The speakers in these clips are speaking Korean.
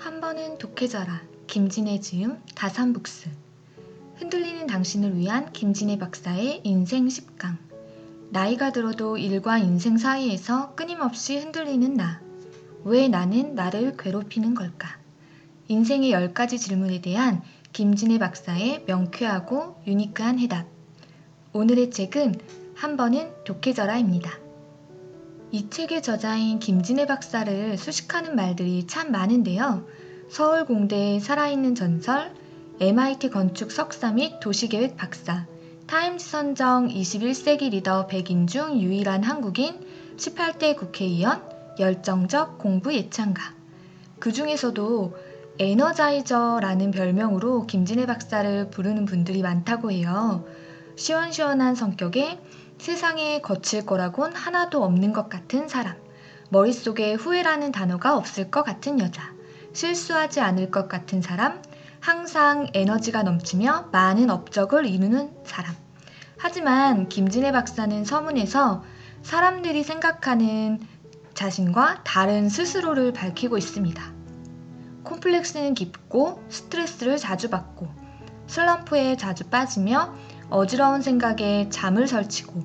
한 번은 독해져라. 김진애 지음 다산북스. 흔들리는 당신을 위한 김진애 박사의 인생 10강. 나이가 들어도 일과 인생 사이에서 끊임없이 흔들리는 나. 왜 나는 나를 괴롭히는 걸까? 인생의 10가지 질문에 대한 김진애 박사의 명쾌하고 유니크한 해답. 오늘의 책은 한 번은 독해져라입니다. 이 책의 저자인 김진애 박사를 수식하는 말들이 참 많은데요. 서울공대의 살아있는 전설, MIT 건축 석사 및 도시계획 박사, 타임스 선정 21세기 리더 100인 중 유일한 한국인, 18대 국회의원, 열정적 공부 예찬가. 그 중에서도 에너자이저라는 별명으로 김진애 박사를 부르는 분들이 많다고 해요. 시원시원한 성격에 세상에 거칠 거라곤 하나도 없는 것 같은 사람, 머릿속에 후회라는 단어가 없을 것 같은 여자, 실수하지 않을 것 같은 사람, 항상 에너지가 넘치며 많은 업적을 이루는 사람. 하지만 김진애 박사는 서문에서 사람들이 생각하는 자신과 다른 스스로를 밝히고 있습니다. 콤플렉스는 깊고 스트레스를 자주 받고 슬럼프에 자주 빠지며 어지러운 생각에 잠을 설치고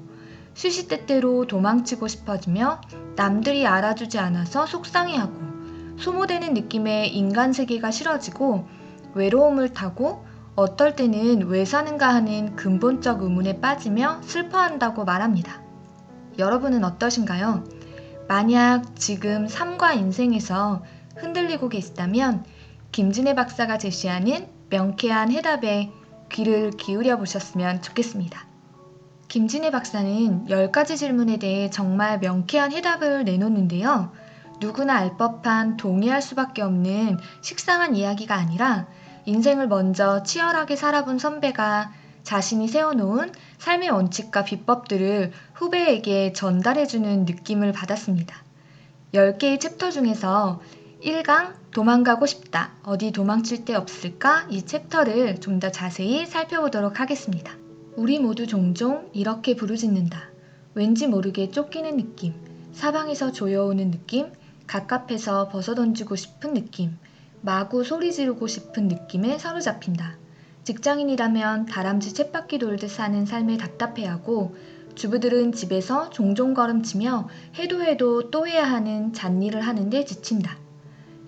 시시때때로 도망치고 싶어지며 남들이 알아주지 않아서 속상해하고 소모되는 느낌에 인간 세계가 싫어지고 외로움을 타고 어떨 때는 왜 사는가 하는 근본적 의문에 빠지며 슬퍼한다고 말합니다. 여러분은 어떠신가요? 만약 지금 삶과 인생에서 흔들리고 계시다면 김진애 박사가 제시하는 명쾌한 해답에 귀를 기울여 보셨으면 좋겠습니다. 김진애 박사는 10가지 질문에 대해 정말 명쾌한 해답을 내놓는데요. 누구나 알 법한 동의할 수밖에 없는 식상한 이야기가 아니라 인생을 먼저 치열하게 살아본 선배가 자신이 세워놓은 삶의 원칙과 비법들을 후배에게 전달해주는 느낌을 받았습니다. 10개의 챕터 중에서 1강 도망가고 싶다. 어디 도망칠 데 없을까? 이 챕터를 좀 더 자세히 살펴보도록 하겠습니다. 우리 모두 종종 이렇게 부르짖는다. 왠지 모르게 쫓기는 느낌, 사방에서 조여오는 느낌, 갑갑해서 벗어던지고 싶은 느낌, 마구 소리 지르고 싶은 느낌에 사로잡힌다. 직장인이라면 다람쥐 쳇바퀴 돌듯 사는 삶에 답답해하고 주부들은 집에서 종종 걸음치며 해도 또 해야 하는 잡일을 하는데 지친다.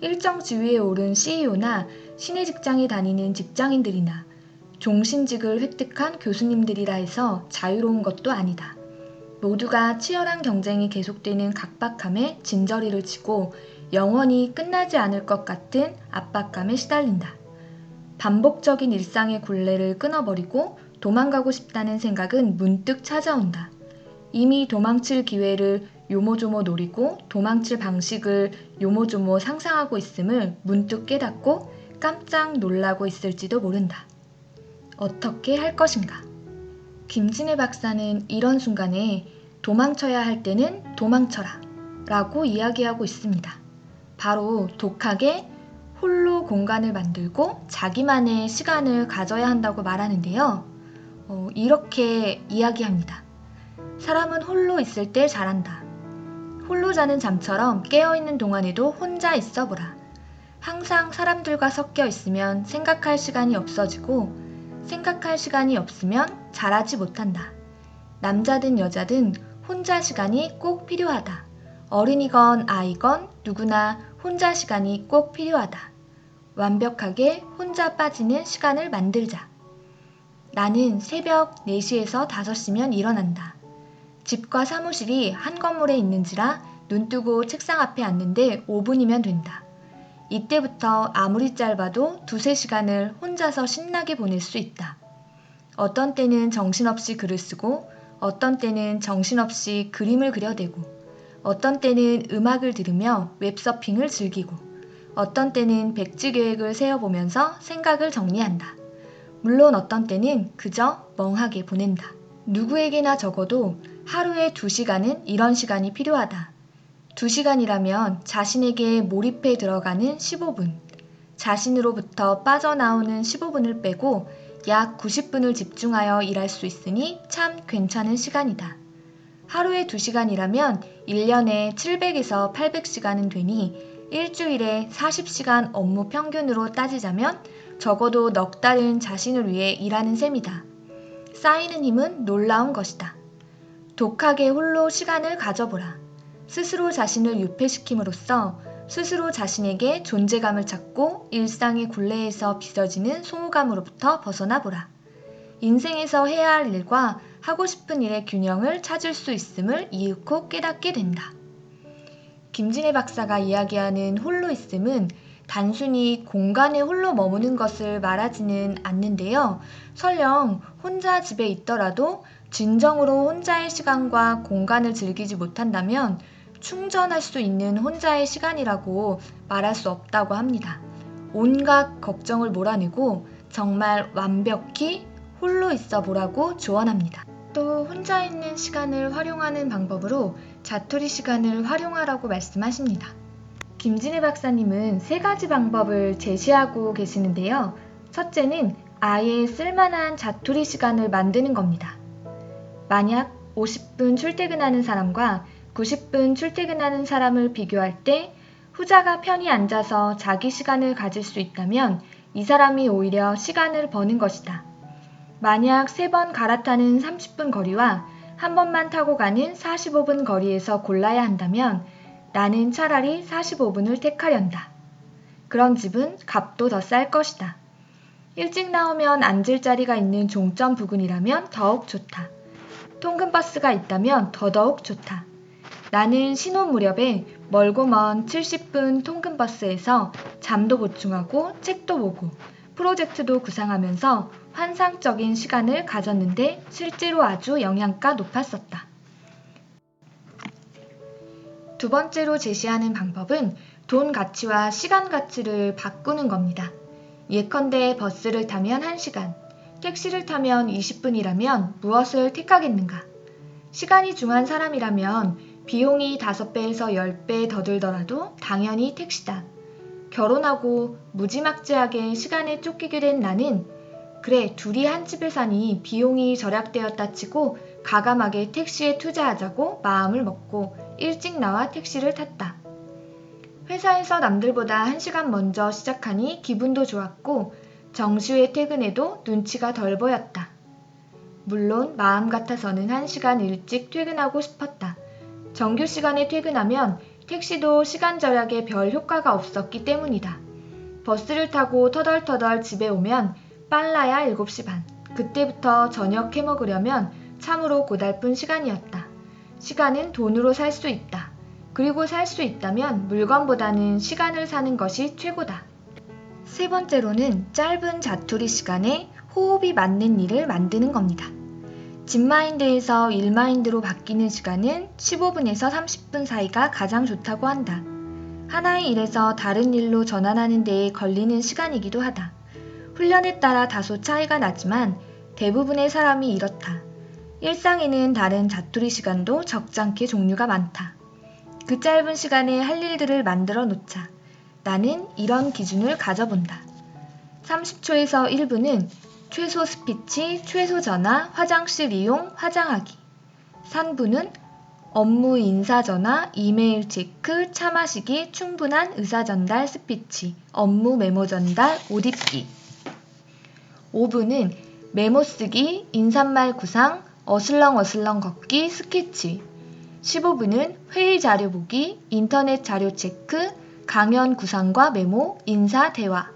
일정 지위에 오른 CEO나 시내 직장에 다니는 직장인들이나 종신직을 획득한 교수님들이라 해서 자유로운 것도 아니다. 모두가 치열한 경쟁이 계속되는 각박함에 진저리를 치고 영원히 끝나지 않을 것 같은 압박감에 시달린다. 반복적인 일상의 굴레를 끊어버리고 도망가고 싶다는 생각은 문득 찾아온다. 이미 도망칠 기회를 요모조모 노리고 도망칠 방식을 요모조모 상상하고 있음을 문득 깨닫고 깜짝 놀라고 있을지도 모른다. 어떻게 할 것인가? 김진애 박사는 이런 순간에 도망쳐야 할 때는 도망쳐라 라고 이야기하고 있습니다. 바로 독하게 홀로 공간을 만들고 자기만의 시간을 가져야 한다고 말하는데요. 이렇게 이야기합니다. 사람은 홀로 있을 때 잘한다. 홀로 자는 잠처럼 깨어있는 동안에도 혼자 있어보라. 항상 사람들과 섞여 있으면 생각할 시간이 없어지고 생각할 시간이 없으면 잘하지 못한다. 남자든 여자든 혼자 시간이 꼭 필요하다. 어른이건 아이건 누구나 혼자 시간이 꼭 필요하다. 완벽하게 혼자 빠지는 시간을 만들자. 나는 새벽 4시에서 5시면 일어난다. 집과 사무실이 한 건물에 있는지라 눈뜨고 책상 앞에 앉는데 5분이면 된다. 이때부터 아무리 짧아도 2~3시간을 혼자서 신나게 보낼 수 있다. 어떤 때는 정신없이 글을 쓰고 어떤 때는 정신없이 그림을 그려대고 어떤 때는 음악을 들으며 웹서핑을 즐기고 어떤 때는 백지 계획을 세워보면서 생각을 정리한다. 물론 어떤 때는 그저 멍하게 보낸다. 누구에게나 적어도 하루에 2시간은 이런 시간이 필요하다. 2시간이라면 자신에게 몰입해 들어가는 15분, 자신으로부터 빠져나오는 15분을 빼고 약 90분을 집중하여 일할 수 있으니 참 괜찮은 시간이다. 하루에 2시간이라면 1년에 700에서 800시간은 되니 일주일에 40시간 업무 평균으로 따지자면 적어도 넉 달은 자신을 위해 일하는 셈이다. 쌓이는 힘은 놀라운 것이다. 독하게 홀로 시간을 가져보라. 스스로 자신을 유폐시킴으로써 스스로 자신에게 존재감을 찾고 일상의 굴레에서 빚어지는 소모감으로부터 벗어나보라. 인생에서 해야 할 일과 하고 싶은 일의 균형을 찾을 수 있음을 이윽고 깨닫게 된다. 김진애 박사가 이야기하는 홀로 있음은 단순히 공간에 홀로 머무는 것을 말하지는 않는데요. 설령 혼자 집에 있더라도 진정으로 혼자의 시간과 공간을 즐기지 못한다면 충전할 수 있는 혼자의 시간이라고 말할 수 없다고 합니다. 온갖 걱정을 몰아내고 정말 완벽히 홀로 있어 보라고 조언합니다. 또 혼자 있는 시간을 활용하는 방법으로 자투리 시간을 활용하라고 말씀하십니다. 김진애 박사님은 3가지 방법을 제시하고 계시는데요. 첫째는 아예 쓸만한 자투리 시간을 만드는 겁니다. 만약 50분 출퇴근하는 사람과 90분 출퇴근하는 사람을 비교할 때 후자가 편히 앉아서 자기 시간을 가질 수 있다면 이 사람이 오히려 시간을 버는 것이다. 만약 3번 갈아타는 30분 거리와 한 번만 타고 가는 45분 거리에서 골라야 한다면 나는 차라리 45분을 택하련다. 그런 집은 값도 더 쌀 것이다. 일찍 나오면 앉을 자리가 있는 종점 부근이라면 더욱 좋다. 통근버스가 있다면 더더욱 좋다. 나는 신혼 무렵에 멀고 먼 70분 통근버스에서 잠도 보충하고 책도 보고 프로젝트도 구상하면서 환상적인 시간을 가졌는데 실제로 아주 영양가 높았었다. 두 번째로 제시하는 방법은 돈 가치와 시간 가치를 바꾸는 겁니다. 예컨대 버스를 타면 1시간, 택시를 타면 20분이라면 무엇을 택하겠는가? 시간이 중요한 사람이라면 비용이 5배에서 10배 더 들더라도 당연히 택시다. 결혼하고 무지막지하게 시간에 쫓기게 된 나는 그래 둘이 한 집에 사니 비용이 절약되었다 치고 가감하게 택시에 투자하자고 마음을 먹고 일찍 나와 택시를 탔다. 회사에서 남들보다 1시간 먼저 시작하니 기분도 좋았고 정시에 퇴근해도 눈치가 덜 보였다. 물론 마음 같아서는 1시간 일찍 퇴근하고 싶었다. 정규 시간에 퇴근하면 택시도 시간 절약에 별 효과가 없었기 때문이다. 버스를 타고 터덜터덜 집에 오면 빨라야 7시 반. 그때부터 저녁 해먹으려면 참으로 고달픈 시간이었다. 시간은 돈으로 살 수 있다. 그리고 살 수 있다면 물건보다는 시간을 사는 것이 최고다. 세 번째로는 짧은 자투리 시간에 호흡이 맞는 일을 만드는 겁니다. 집마인드에서 일마인드로 바뀌는 시간은 15분에서 30분 사이가 가장 좋다고 한다. 하나의 일에서 다른 일로 전환하는 데에 걸리는 시간이기도 하다. 훈련에 따라 다소 차이가 나지만 대부분의 사람이 이렇다. 일상에는 다른 자투리 시간도 적잖게 종류가 많다. 그 짧은 시간에 할 일들을 만들어 놓자. 나는 이런 기준을 가져본다. 30초에서 1분은 최소 스피치, 최소 전화, 화장실 이용, 화장하기. 3분은 업무 인사 전화, 이메일 체크, 차 마시기, 충분한 의사 전달 스피치, 업무 메모 전달, 옷 입기. 5분은 메모 쓰기, 인사말 구상, 어슬렁어슬렁 걷기, 스케치. 15분은 회의 자료 보기, 인터넷 자료 체크, 강연 구상과 메모, 인사 대화.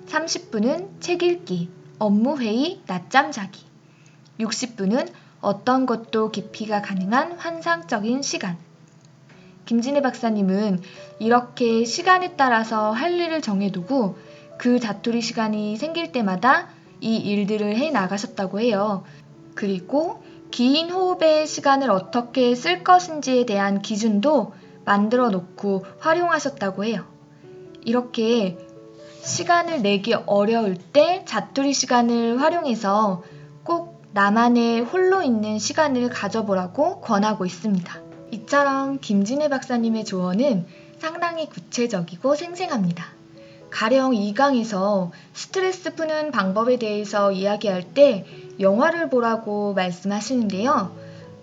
30분은 책 읽기, 업무 회의, 낮잠 자기. 60분은 어떤 것도 깊이가 가능한 환상적인 시간. 김진애 박사님은 이렇게 시간에 따라서 할 일을 정해두고 그 자투리 시간이 생길 때마다 이 일들을 해 나가셨다고 해요. 그리고 긴 호흡의 시간을 어떻게 쓸 것인지에 대한 기준도 만들어 놓고 활용하셨다고 해요. 이렇게 시간을 내기 어려울 때 자투리 시간을 활용해서 꼭 나만의 홀로 있는 시간을 가져보라고 권하고 있습니다. 이처럼 김진애 박사님의 조언은 상당히 구체적이고 생생합니다. 가령 2강에서 스트레스 푸는 방법에 대해서 이야기할 때 영화를 보라고 말씀하시는데요.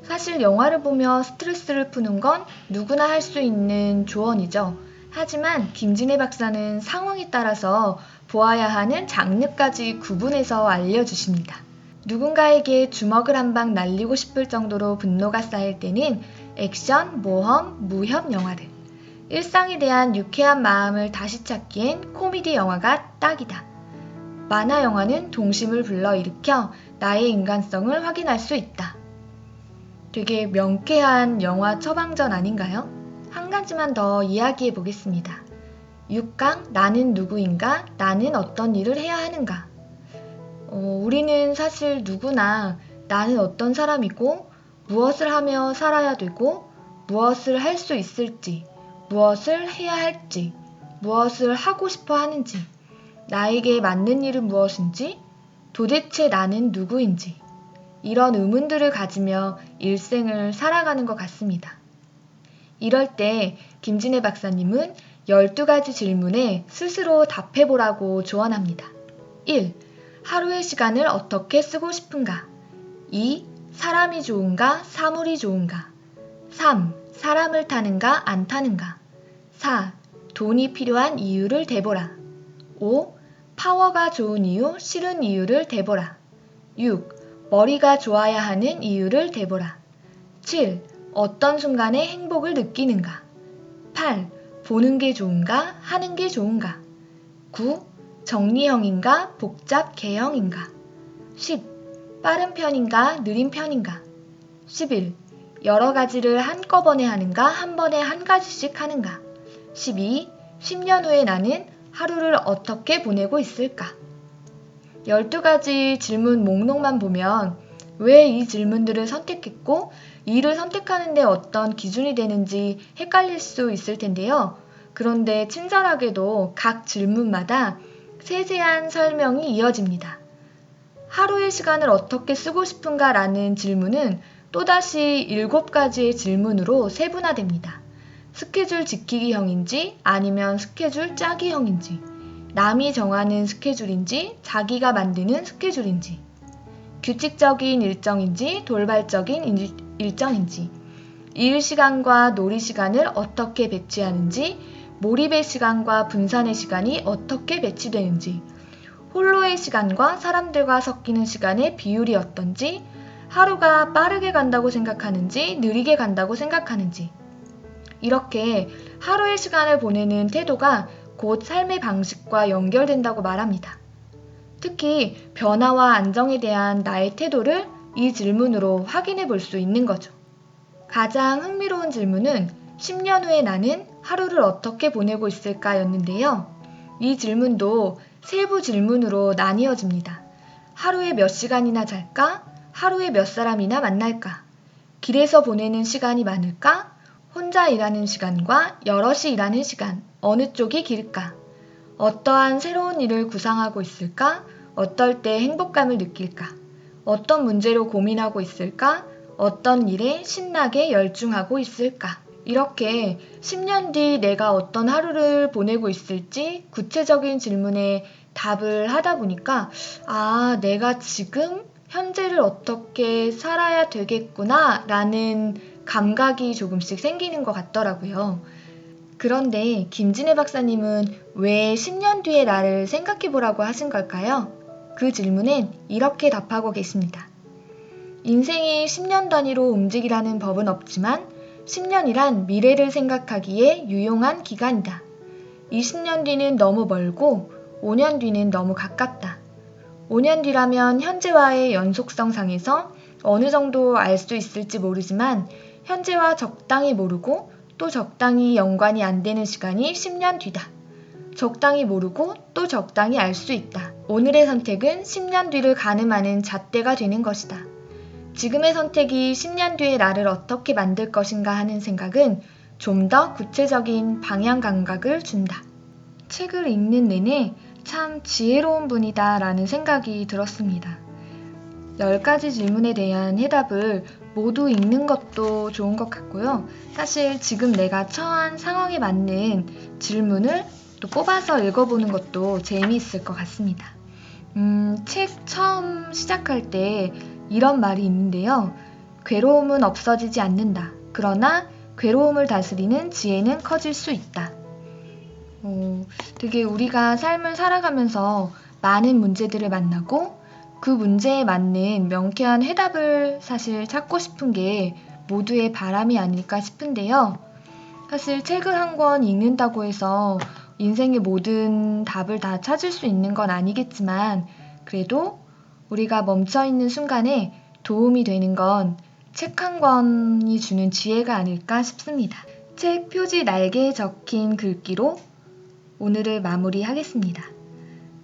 사실 영화를 보며 스트레스를 푸는 건 누구나 할 수 있는 조언이죠. 하지만 김진애 박사는 상황에 따라서 보아야 하는 장르까지 구분해서 알려주십니다. 누군가에게 주먹을 한 방 날리고 싶을 정도로 분노가 쌓일 때는 액션, 모험, 무협 영화를, 일상에 대한 유쾌한 마음을 다시 찾기엔 코미디 영화가 딱이다. 만화 영화는 동심을 불러일으켜 나의 인간성을 확인할 수 있다. 되게 명쾌한 영화 처방전 아닌가요? 한 가지만 더 이야기해 보겠습니다. 6강 나는 누구인가? 나는 어떤 일을 해야 하는가? 우리는 사실 누구나 나는 어떤 사람이고 무엇을 하며 살아야 되고 무엇을 할 수 있을지, 무엇을 해야 할지, 무엇을 하고 싶어 하는지, 나에게 맞는 일은 무엇인지, 도대체 나는 누구인지, 이런 의문들을 가지며 일생을 살아가는 것 같습니다. 이럴 때 김진애 박사님은 12가지 질문에 스스로 답해보라고 조언합니다. 1. 하루의 시간을 어떻게 쓰고 싶은가? 2. 사람이 좋은가? 사물이 좋은가? 3. 사람을 타는가? 안 타는가? 4. 돈이 필요한 이유를 대보라. 5. 파워가 좋은 이유, 싫은 이유를 대보라. 6. 머리가 좋아야 하는 이유를 대보라. 7. 어떤 순간에 행복을 느끼는가? 8. 보는 게 좋은가? 하는 게 좋은가? 9. 정리형인가? 복잡 개형인가? 10. 빠른 편인가? 느린 편인가? 11. 여러 가지를 한꺼번에 하는가? 한 번에 한 가지씩 하는가? 12. 10년 후에 나는 하루를 어떻게 보내고 있을까? 12가지 질문 목록만 보면 왜 이 질문들을 선택했고 이를 선택하는 데 어떤 기준이 되는지 헷갈릴 수 있을 텐데요. 그런데 친절하게도 각 질문마다 세세한 설명이 이어집니다. 하루의 시간을 어떻게 쓰고 싶은가 라는 질문은 또다시 7가지의 질문으로 세분화됩니다. 스케줄 지키기형인지 아니면 스케줄 짜기형인지, 남이 정하는 스케줄인지 자기가 만드는 스케줄인지, 규칙적인 일정인지 돌발적인 일정인지, 일 시간과 놀이 시간을 어떻게 배치하는지, 몰입의 시간과 분산의 시간이 어떻게 배치되는지, 홀로의 시간과 사람들과 섞이는 시간의 비율이 어떤지, 하루가 빠르게 간다고 생각하는지 느리게 간다고 생각하는지, 이렇게 하루의 시간을 보내는 태도가 곧 삶의 방식과 연결된다고 말합니다. 특히 변화와 안정에 대한 나의 태도를 이 질문으로 확인해 볼 수 있는 거죠. 가장 흥미로운 질문은 10년 후에 나는 하루를 어떻게 보내고 있을까 였는데요. 이 질문도 세부 질문으로 나뉘어집니다. 하루에 몇 시간이나 잘까? 하루에 몇 사람이나 만날까? 길에서 보내는 시간이 많을까? 혼자 일하는 시간과 여럿이 일하는 시간, 어느 쪽이 길까? 어떠한 새로운 일을 구상하고 있을까? 어떨 때 행복감을 느낄까? 어떤 문제로 고민하고 있을까? 어떤 일에 신나게 열중하고 있을까? 이렇게 10년 뒤 내가 어떤 하루를 보내고 있을지 구체적인 질문에 답을 하다 보니까 내가 지금 현재를 어떻게 살아야 되겠구나 라는 감각이 조금씩 생기는 것 같더라고요. 그런데 김진애 박사님은 왜 10년 뒤의 나를 생각해 보라고 하신 걸까요? 그 질문엔 이렇게 답하고 계십니다. 인생이 10년 단위로 움직이라는 법은 없지만 10년이란 미래를 생각하기에 유용한 기간이다. 20년 뒤는 너무 멀고 5년 뒤는 너무 가깝다. 5년 뒤라면 현재와의 연속성상에서 어느 정도 알 수 있을지 모르지만 현재와 적당히 모르고 또 적당히 연관이 안 되는 시간이 10년 뒤다. 적당히 모르고 또 적당히 알 수 있다. 오늘의 선택은 10년 뒤를 가늠하는 잣대가 되는 것이다. 지금의 선택이 10년 뒤의 나를 어떻게 만들 것인가 하는 생각은 좀 더 구체적인 방향 감각을 준다. 책을 읽는 내내 참 지혜로운 분이다 라는 생각이 들었습니다. 10가지 질문에 대한 해답을 모두 읽는 것도 좋은 것 같고요. 사실 지금 내가 처한 상황에 맞는 질문을 또 뽑아서 읽어보는 것도 재미있을 것 같습니다. 책 처음 시작할 때 이런 말이 있는데요. 괴로움은 없어지지 않는다. 그러나 괴로움을 다스리는 지혜는 커질 수 있다. 어, 되게 우리가 삶을 살아가면서 많은 문제들을 만나고 그 문제에 맞는 명쾌한 해답을 사실 찾고 싶은 게 모두의 바람이 아닐까 싶은데요. 사실 책을 한 권 읽는다고 해서 인생의 모든 답을 다 찾을 수 있는 건 아니겠지만 그래도 우리가 멈춰 있는 순간에 도움이 되는 건 책 한 권이 주는 지혜가 아닐까 싶습니다. 책 표지 날개에 적힌 글귀로 오늘을 마무리하겠습니다.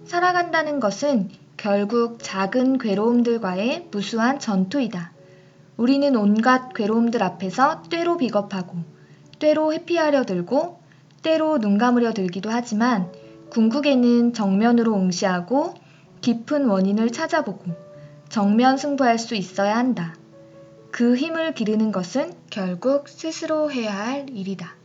살아간다는 것은 결국 작은 괴로움들과의 무수한 전투이다. 우리는 온갖 괴로움들 앞에서 때로 비겁하고, 때로 회피하려 들고, 때로 눈 감으려 들기도 하지만, 궁극에는 정면으로 응시하고, 깊은 원인을 찾아보고, 정면 승부할 수 있어야 한다. 그 힘을 기르는 것은 결국 스스로 해야 할 일이다.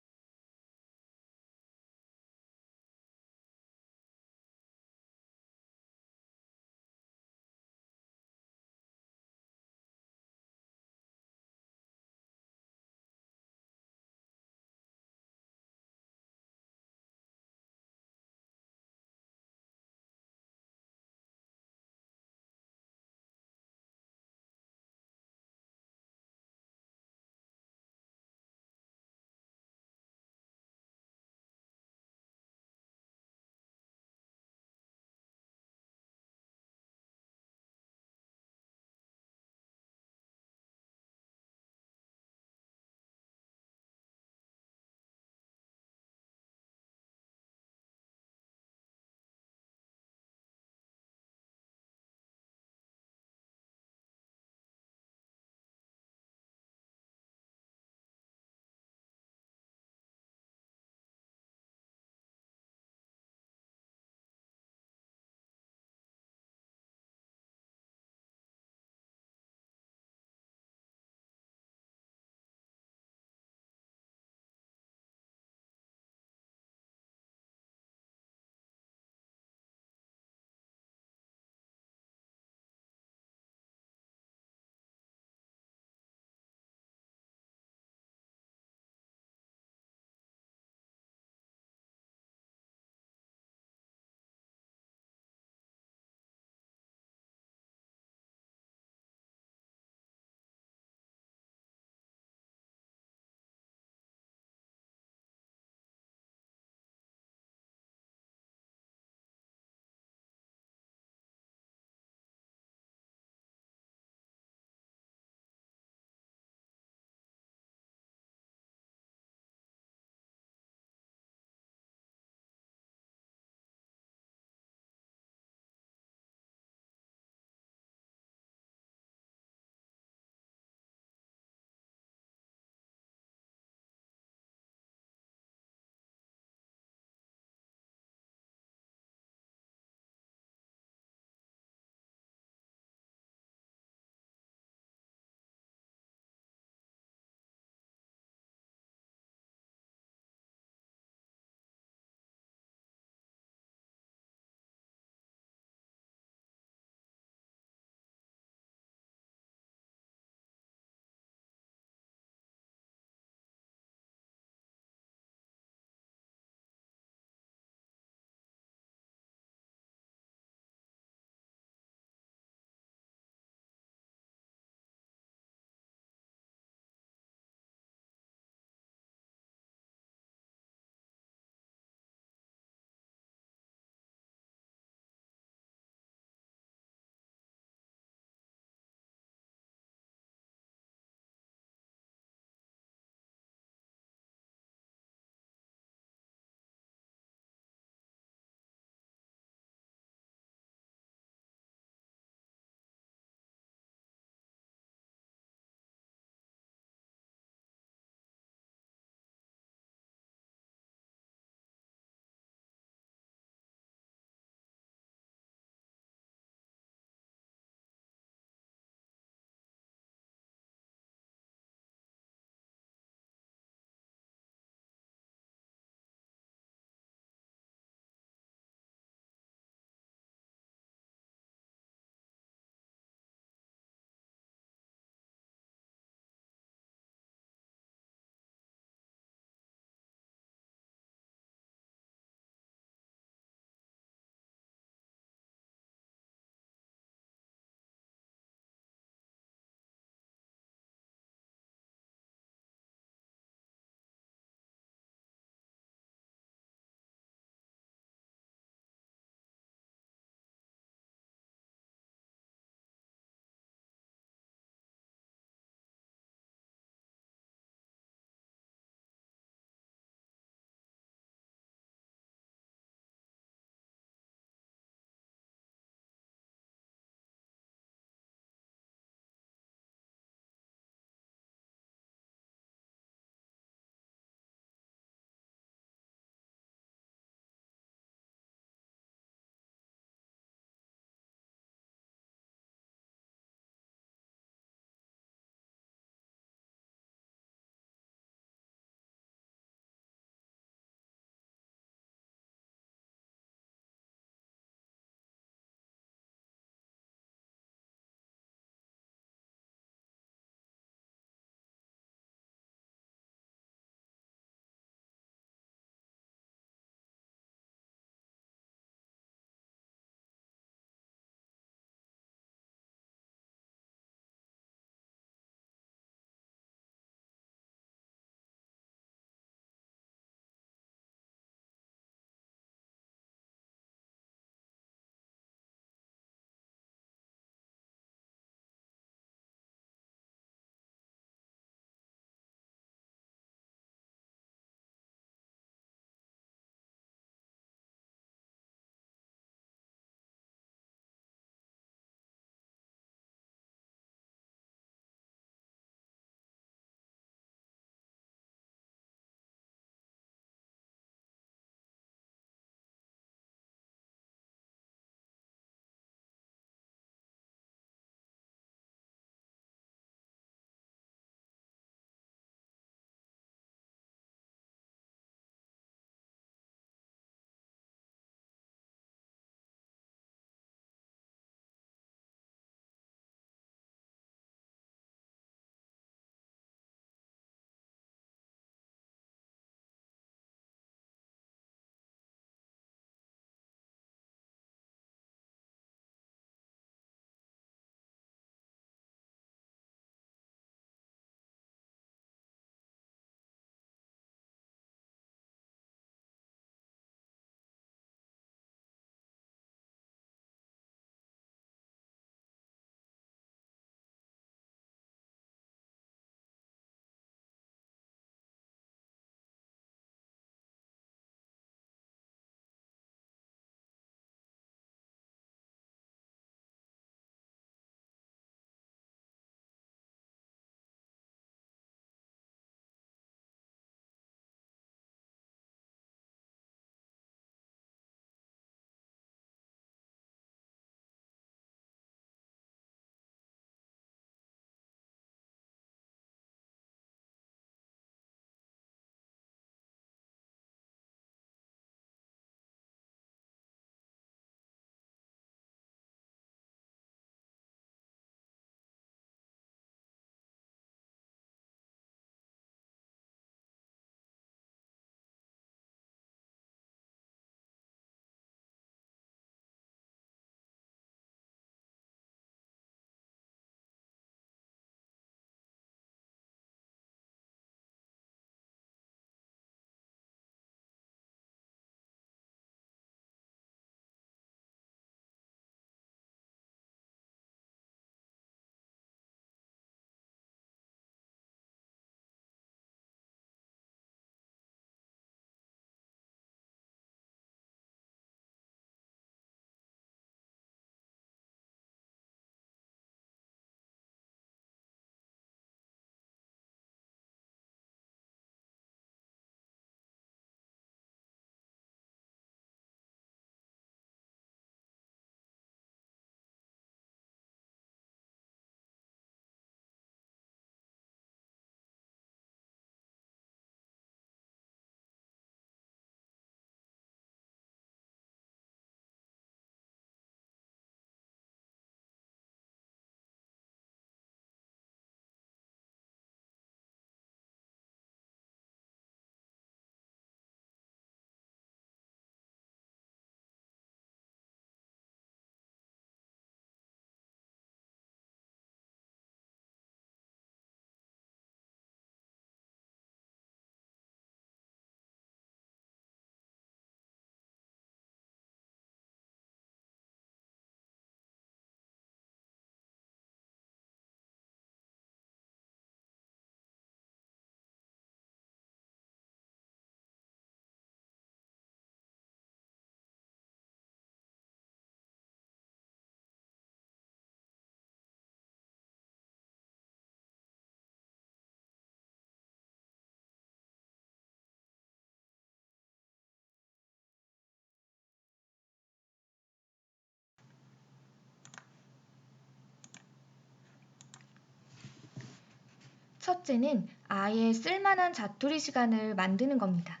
첫째는 아예 쓸만한 자투리 시간을 만드는 겁니다.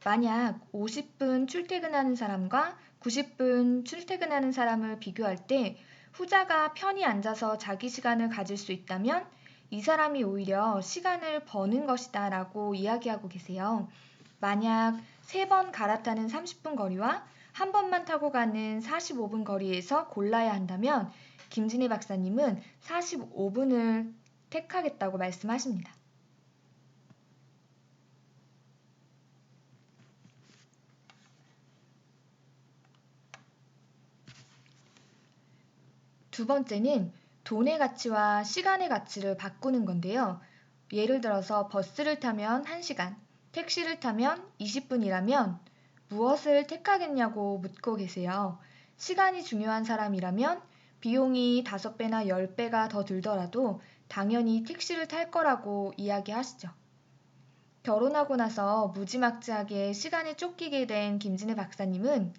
만약 50분 출퇴근하는 사람과 90분 출퇴근하는 사람을 비교할 때 후자가 편히 앉아서 자기 시간을 가질 수 있다면 이 사람이 오히려 시간을 버는 것이다 라고 이야기하고 계세요. 만약 3번 갈아타는 30분 거리와 한 번만 타고 가는 45분 거리에서 골라야 한다면 김진애 박사님은 45분을 택하겠다고 말씀하십니다. 두 번째는 돈의 가치와 시간의 가치를 바꾸는 건데요. 예를 들어서 버스를 타면 1시간, 택시를 타면 20분이라면 무엇을 택하겠냐고 묻고 계세요. 시간이 중요한 사람이라면 비용이 5배나 10배가 더 들더라도 당연히 택시를 탈 거라고 이야기하시죠. 결혼하고 나서 무지막지하게 시간에 쫓기게 된 김진애 박사님은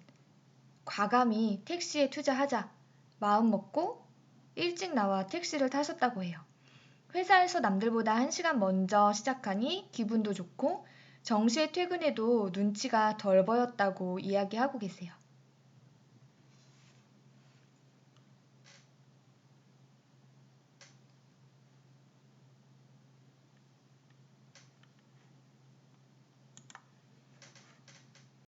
과감히 택시에 투자하자 마음 먹고 일찍 나와 택시를 타셨다고 해요. 회사에서 남들보다 1시간 먼저 시작하니 기분도 좋고 정시에 퇴근해도 눈치가 덜 보였다고 이야기하고 계세요.